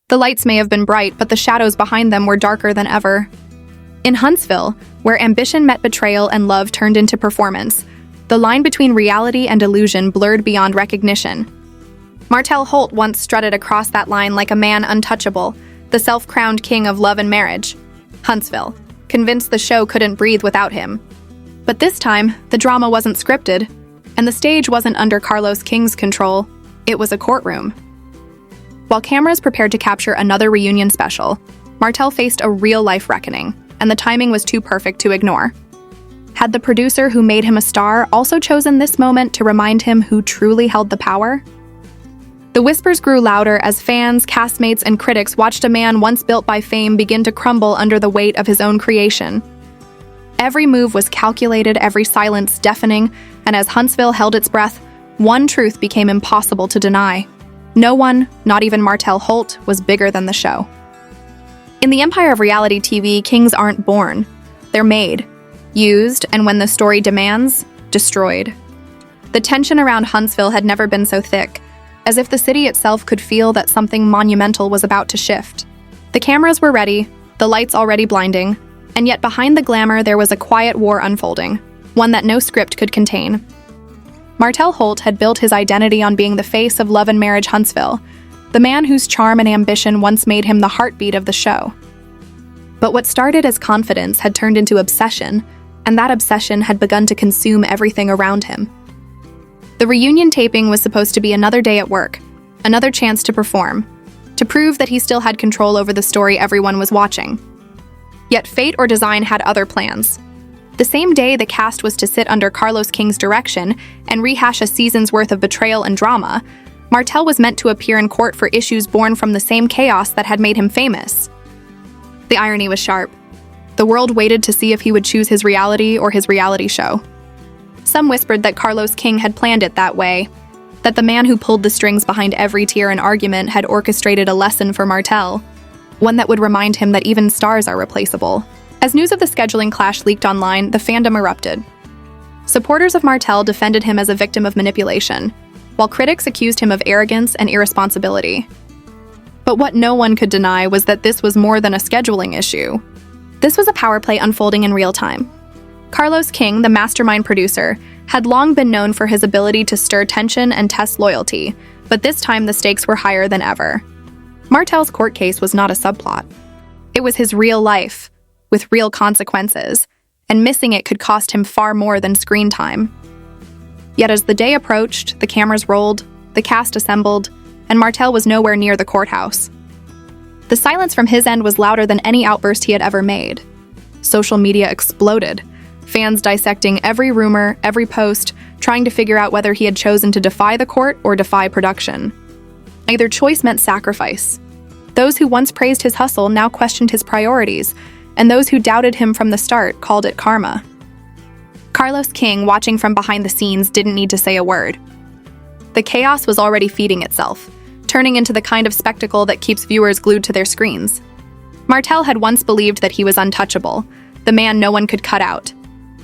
The lights may have been bright, but the shadows behind them were darker than ever. In Huntsville, where ambition met betrayal and love turned into performance, the line between reality and illusion blurred beyond recognition. Martell Holt once strutted across that line like a man untouchable, the self-crowned king of love and marriage. Huntsville, convinced the show couldn't breathe without him. But this time, the drama wasn't scripted, and the stage wasn't under Carlos King's control. It was a courtroom. While cameras prepared to capture another reunion special, Martell faced a real-life reckoning, and the timing was too perfect to ignore. Had the producer who made him a star also chosen this moment to remind him who truly held the power? The whispers grew louder as fans, castmates, and critics watched a man once built by fame begin to crumble under the weight of his own creation. Every move was calculated, every silence deafening, and as Huntsville held its breath, one truth became impossible to deny. No one, not even Martell Holt, was bigger than the show. In the empire of reality TV, kings aren't born. They're made, used, and when the story demands, destroyed. The tension around Huntsville had never been so thick, as if the city itself could feel that something monumental was about to shift. The cameras were ready, the lights already blinding, and yet behind the glamour there was a quiet war unfolding, one that no script could contain. Martell Holt had built his identity on being the face of love and marriage Huntsville, the man whose charm and ambition once made him the heartbeat of the show. But what started as confidence had turned into obsession, and that obsession had begun to consume everything around him. The reunion taping was supposed to be another day at work, another chance to perform, to prove that he still had control over the story everyone was watching. Yet fate or design had other plans. The same day the cast was to sit under Carlos King's direction and rehash a season's worth of betrayal and drama, Martell was meant to appear in court for issues born from the same chaos that had made him famous. The irony was sharp. The world waited to see if he would choose his reality or his reality show. Some whispered that Carlos King had planned it that way, that the man who pulled the strings behind every tear and argument had orchestrated a lesson for Martell, one that would remind him that even stars are replaceable. As news of the scheduling clash leaked online, the fandom erupted. Supporters of Martell defended him as a victim of manipulation, while critics accused him of arrogance and irresponsibility. But what no one could deny was that this was more than a scheduling issue. This was a power play unfolding in real time. Carlos King, the mastermind producer, had long been known for his ability to stir tension and test loyalty, but this time the stakes were higher than ever. Martell's court case was not a subplot. It was his real life, with real consequences, and missing it could cost him far more than screen time. Yet as the day approached, the cameras rolled, the cast assembled, and Martell was nowhere near the courthouse. The silence from his end was louder than any outburst he had ever made. Social media exploded, fans dissecting every rumor, every post, trying to figure out whether he had chosen to defy the court or defy production. Either choice meant sacrifice. Those who once praised his hustle now questioned his priorities, and those who doubted him from the start called it karma. Carlos King, watching from behind the scenes, didn't need to say a word. The chaos was already feeding itself, turning into the kind of spectacle that keeps viewers glued to their screens. Martell had once believed that he was untouchable, the man no one could cut out.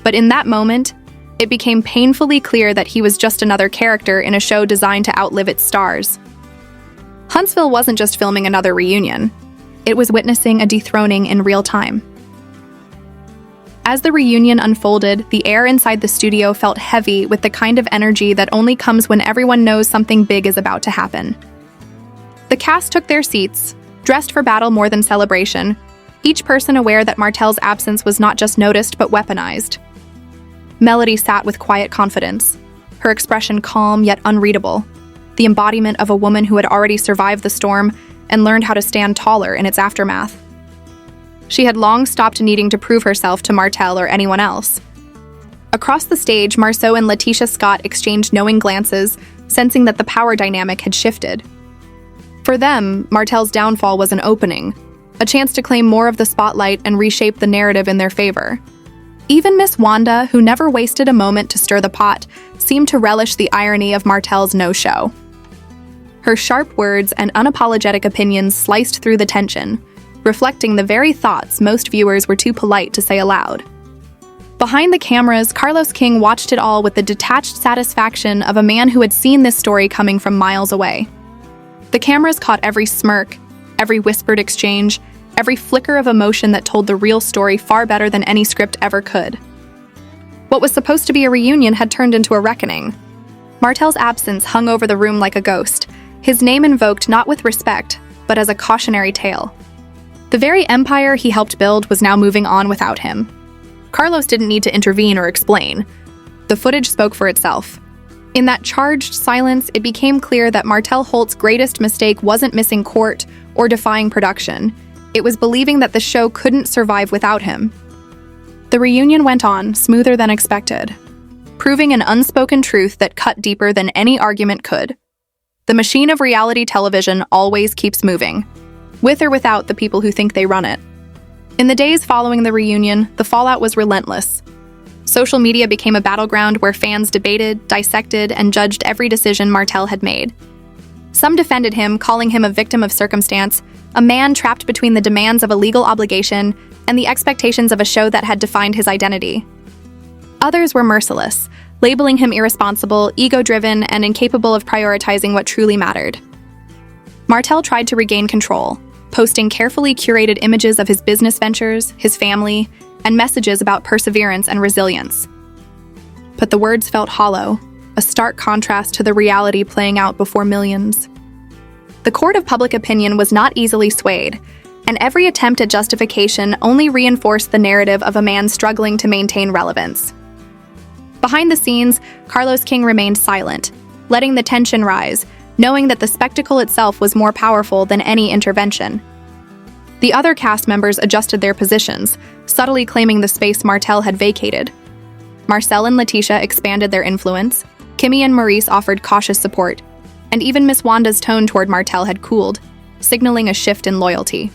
But in that moment, it became painfully clear that he was just another character in a show designed to outlive its stars. Huntsville wasn't just filming another reunion. It was witnessing a dethroning in real time. As the reunion unfolded, the air inside the studio felt heavy with the kind of energy that only comes when everyone knows something big is about to happen. The cast took their seats, dressed for battle more than celebration, each person aware that Martell's absence was not just noticed but weaponized. Melody sat with quiet confidence, her expression calm yet unreadable, the embodiment of a woman who had already survived the storm and learned how to stand taller in its aftermath. She had long stopped needing to prove herself to Martell or anyone else. Across the stage, Marceau and Letitia Scott exchanged knowing glances, sensing that the power dynamic had shifted. For them, Martell's downfall was an opening, a chance to claim more of the spotlight and reshape the narrative in their favor. Even Miss Wanda, who never wasted a moment to stir the pot, seemed to relish the irony of Martell's no-show. Her sharp words and unapologetic opinions sliced through the tension, reflecting the very thoughts most viewers were too polite to say aloud. Behind the cameras, Carlos King watched it all with the detached satisfaction of a man who had seen this story coming from miles away. The cameras caught every smirk, every whispered exchange, every flicker of emotion that told the real story far better than any script ever could. What was supposed to be a reunion had turned into a reckoning. Martell's absence hung over the room like a ghost, his name invoked not with respect, but as a cautionary tale. The very empire he helped build was now moving on without him. Carlos didn't need to intervene or explain. The footage spoke for itself. In that charged silence, it became clear that Martell Holt's greatest mistake wasn't missing court or defying production. It was believing that the show couldn't survive without him. The reunion went on, smoother than expected, proving an unspoken truth that cut deeper than any argument could. The machine of reality television always keeps moving, with or without the people who think they run it. In the days following the reunion, the fallout was relentless. Social media became a battleground where fans debated, dissected, and judged every decision Martell had made. Some defended him, calling him a victim of circumstance, a man trapped between the demands of a legal obligation and the expectations of a show that had defined his identity. Others were merciless, labeling him irresponsible, ego-driven, and incapable of prioritizing what truly mattered. Martell tried to regain control, posting carefully curated images of his business ventures, his family, and messages about perseverance and resilience. But the words felt hollow, a stark contrast to the reality playing out before millions. The court of public opinion was not easily swayed, and every attempt at justification only reinforced the narrative of a man struggling to maintain relevance. Behind the scenes, Carlos King remained silent, letting the tension rise, knowing that the spectacle itself was more powerful than any intervention. The other cast members adjusted their positions, subtly claiming the space Martell had vacated. Marcel and Letitia expanded their influence, Kimmy and Maurice offered cautious support, and even Miss Wanda's tone toward Martell had cooled, signaling a shift in loyalty.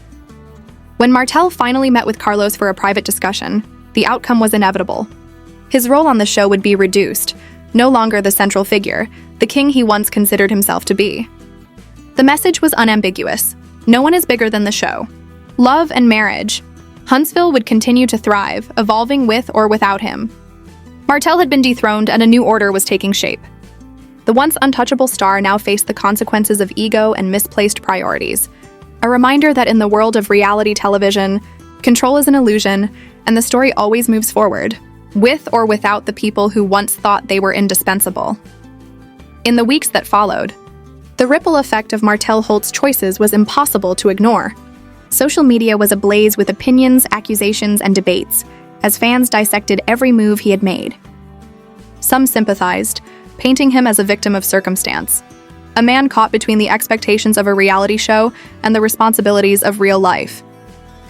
When Martell finally met with Carlos for a private discussion, the outcome was inevitable. His role on the show would be reduced, no longer the central figure, the king he once considered himself to be. The message was unambiguous. No one is bigger than the show. Love and marriage. Huntsville would continue to thrive, evolving with or without him. Martell had been dethroned and a new order was taking shape. The once untouchable star now faced the consequences of ego and misplaced priorities. A reminder that in the world of reality television, control is an illusion, and the story always moves forward, with or without the people who once thought they were indispensable. In the weeks that followed, the ripple effect of Martell Holt's choices was impossible to ignore. Social media was ablaze with opinions, accusations, and debates, as fans dissected every move he had made. Some sympathized, painting him as a victim of circumstance, a man caught between the expectations of a reality show and the responsibilities of real life.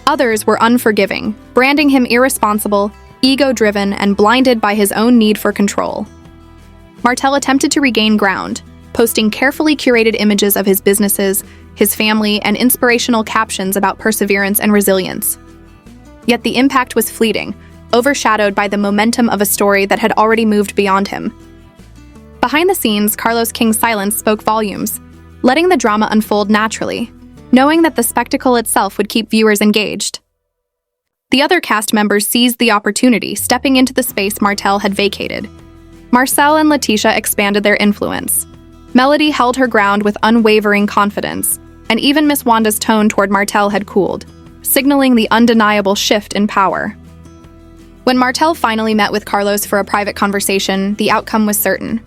Others were unforgiving, branding him irresponsible, ego-driven, and blinded by his own need for control. Martell attempted to regain ground, posting carefully curated images of his businesses, his family, and inspirational captions about perseverance and resilience. Yet the impact was fleeting, overshadowed by the momentum of a story that had already moved beyond him. Behind the scenes, Carlos King's silence spoke volumes, letting the drama unfold naturally, knowing that the spectacle itself would keep viewers engaged. The other cast members seized the opportunity, stepping into the space Martell had vacated. Marcel and Letitia expanded their influence. Melody held her ground with unwavering confidence, and even Miss Wanda's tone toward Martell had cooled, signaling the undeniable shift in power. When Martell finally met with Carlos for a private conversation, the outcome was certain.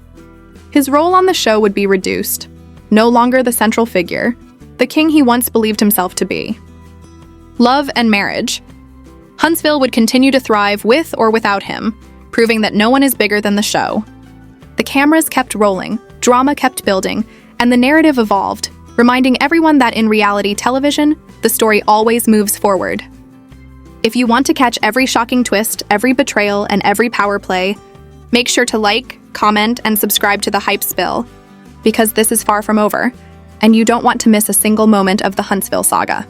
His role on the show would be reduced, no longer the central figure, the king he once believed himself to be. Love and marriage. Huntsville would continue to thrive with or without him, proving that no one is bigger than the show. The cameras kept rolling, drama kept building, and the narrative evolved, reminding everyone that in reality television, the story always moves forward. If you want to catch every shocking twist, every betrayal, and every power play, make sure to like, comment, and subscribe to The Hype Spill, because this is far from over, and you don't want to miss a single moment of the Huntsville saga.